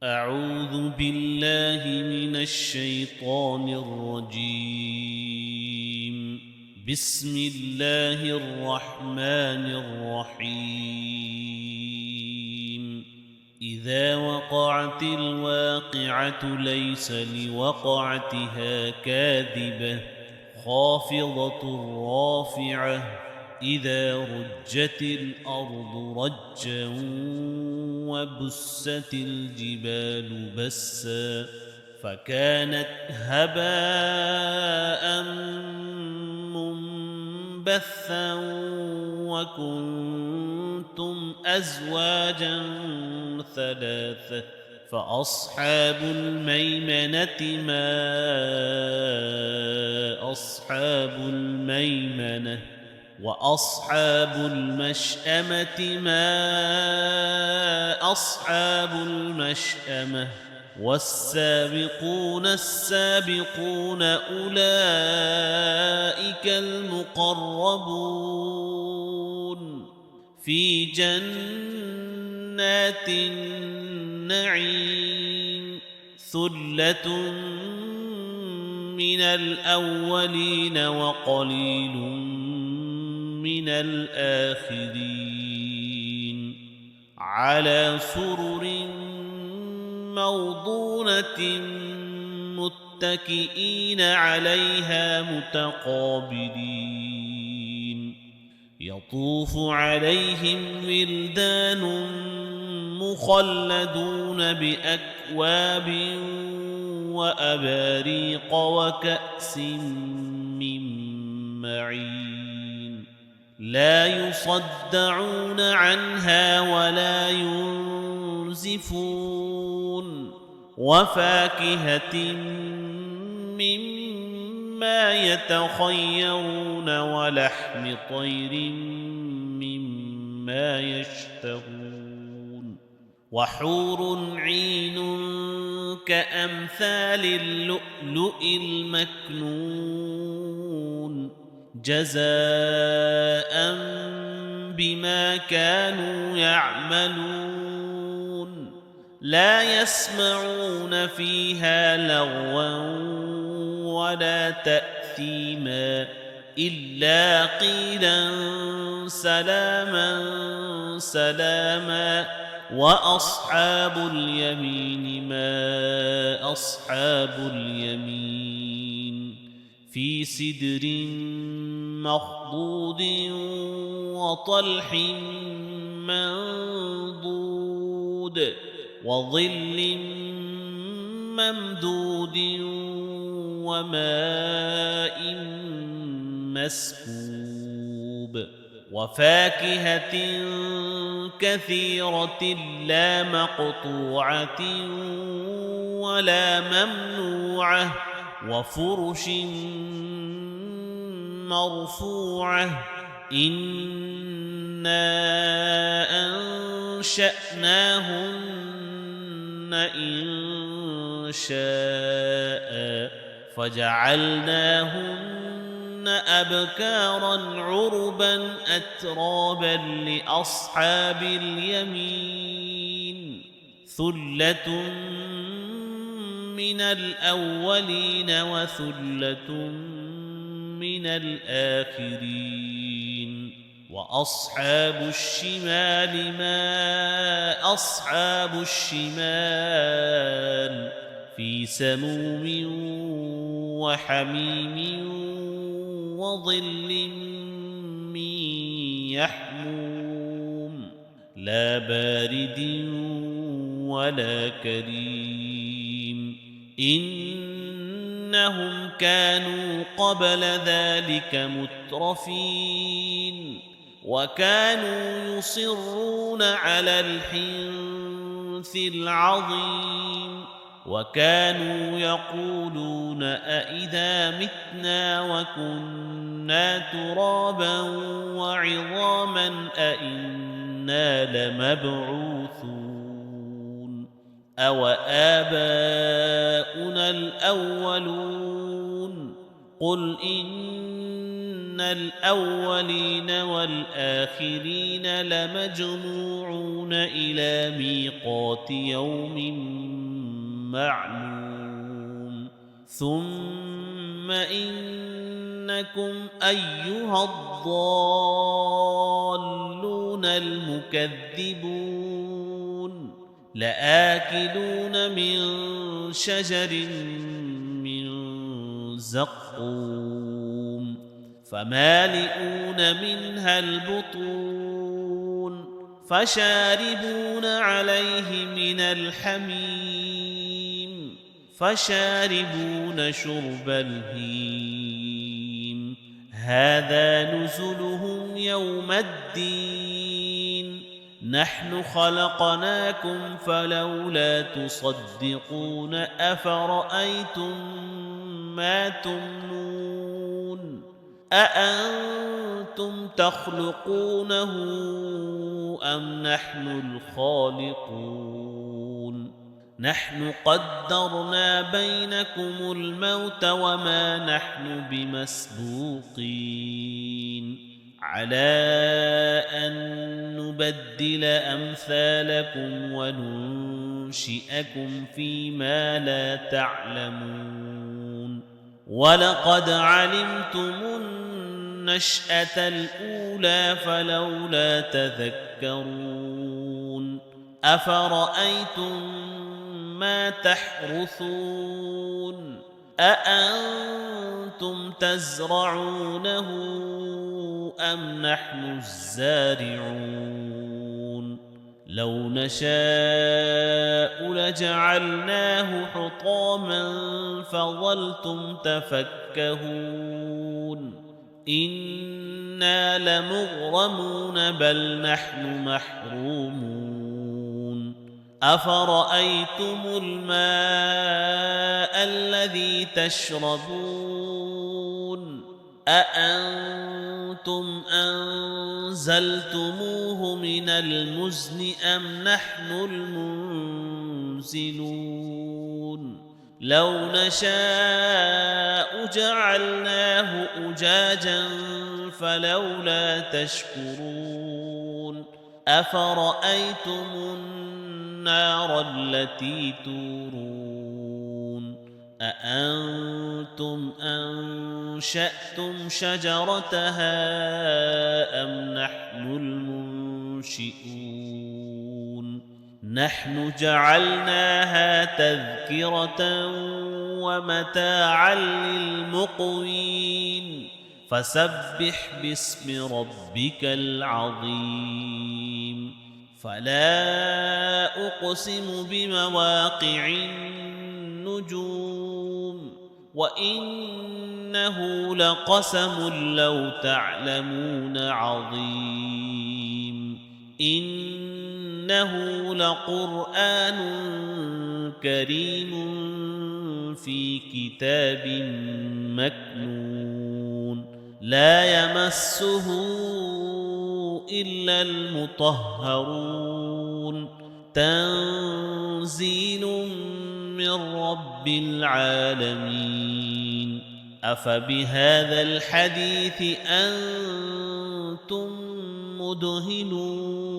أعوذ بالله من الشيطان الرجيم. بسم الله الرحمن الرحيم. إذا وقعت الواقعة ليس لوقعتها كاذبة خافضة رافعة إذا رجت الأرض رجا وبست الجبال بسا فكانت هباء منبثا وكنتم أزواجا ثلاثة فأصحاب الميمنة ما أصحاب الميمنة وأصحاب المشأمة ما أصحاب المشأمة والسابقون السابقون أولئك المقربون في جنات النعيم ثلة من الأولين وقليل من الآخرين على سرر موضونة متكئين عليها متقابلين يطوف عليهم ولدان مخلدون بأكواب وأباريق وكأس من معين لا يصدعون عنها ولا ينزفون وفاكهة مما يتخيرون ولحم طير مما يشتهون وحور عين كأمثال اللؤلؤ المكنون جزاء بما كانوا يعملون لا يسمعون فيها لغوا ولا تأثيما إلا قيلا سلاما سلاما وأصحاب اليمين ما أصحاب اليمين في سدر مخضود وطلح منضود وظل ممدود وماء مسكوب وفاكهة كثيرة لا مقطوعة ولا ممنوعة وفرش مرفوعة إنا أنشأناهن إن شاء فجعلناهن أبكارا عربا أترابا لأصحاب اليمين ثلة من الأولين وثلة من الآخرين وأصحاب الشمال ما أصحاب الشمال في سموم وحميم وظل من يحموم لا بارد ولا كريم إنهم كانوا قبل ذلك مترفين وكانوا يصرون على الحنث العظيم وكانوا يقولون أئذا متنا وكنا ترابا وعظاما أئنا لمبعوثون أو آباؤنا الأولون قل إن الأولين والآخرين لمجموعون إلى ميقات يوم معلوم ثم إنكم أيها الضالون المكذبون لآكلون من شجر من زقوم فمالئون منها البطون فشاربون عليه من الحميم فشاربون شرب الهيم هذا نزلهم يوم الدين نحن خلقناكم فلولا تصدقون أفرأيتم ما تمنون أأنتم تخلقونه أم نحن الخالقون نحن قدرنا بينكم الموت وما نحن بمسبوقين على أن نبدل أمثالكم وننشئكم فيما لا تعلمون ولقد علمتم النشأة الأولى فلولا تذكرون أفرأيتم ما تحرثون أأنتم تزرعونه أم نحن الزارعون لو نشاء لجعلناه حطاما فظلتم تفكهون إنا لمغرمون بل نحن محرومون أفرأيتم الماء الذي تشربون أأنتم أنزلتموه من المزن أم نحن المنزلون لو نشاء جعلناه أجاجا فلولا تشكرون أفرأيتم النار التي تورون أأنتم أنشأتم شجرتها أم نحن المنشئون نحن جعلناها تذكرة ومتاعا للمقوين فسبح باسم ربك العظيم فلا أقسم بمواقع النجوم وإنه لقسم لو تعلمون عظيم إنه لقرآن كريم في كتاب مكنون لا يمسه إلا المطهرون تنزيل من رب العالمين أفبهذا الحديث أنتم مدهنون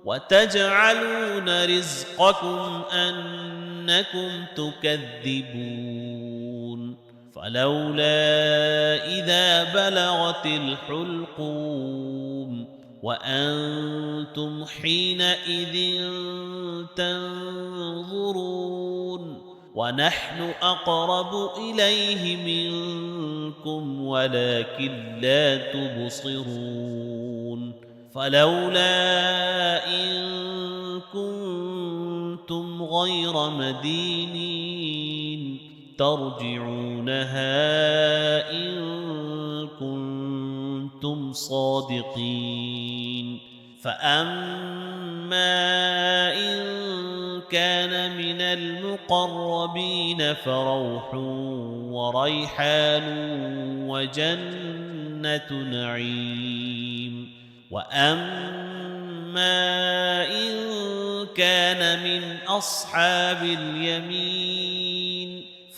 وتجعلون رزقكم أنكم تكذبون فلولا إذا بلغت الحلقوم وأنتم حينئذ تنظرون ونحن أقرب إليه منكم ولكن لا تبصرون فلولا إن كنتم غير مدينين ترجعونها إن كنتم صادقين فأما إن كان من المقربين فروح وريحان وجنة نعيم وأما إن كان من أصحاب اليمين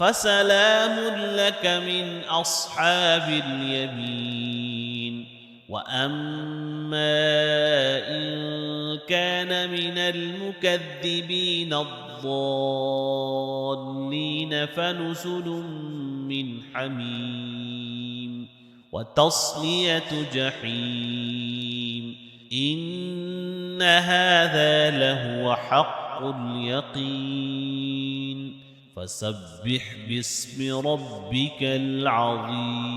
فسلام لك من أصحاب اليمين وأما إن كان من المكذبين الضالين فنزل من حميم وتصلية جحيم إن هذا لهو حق اليقين فسبح باسم ربك العظيم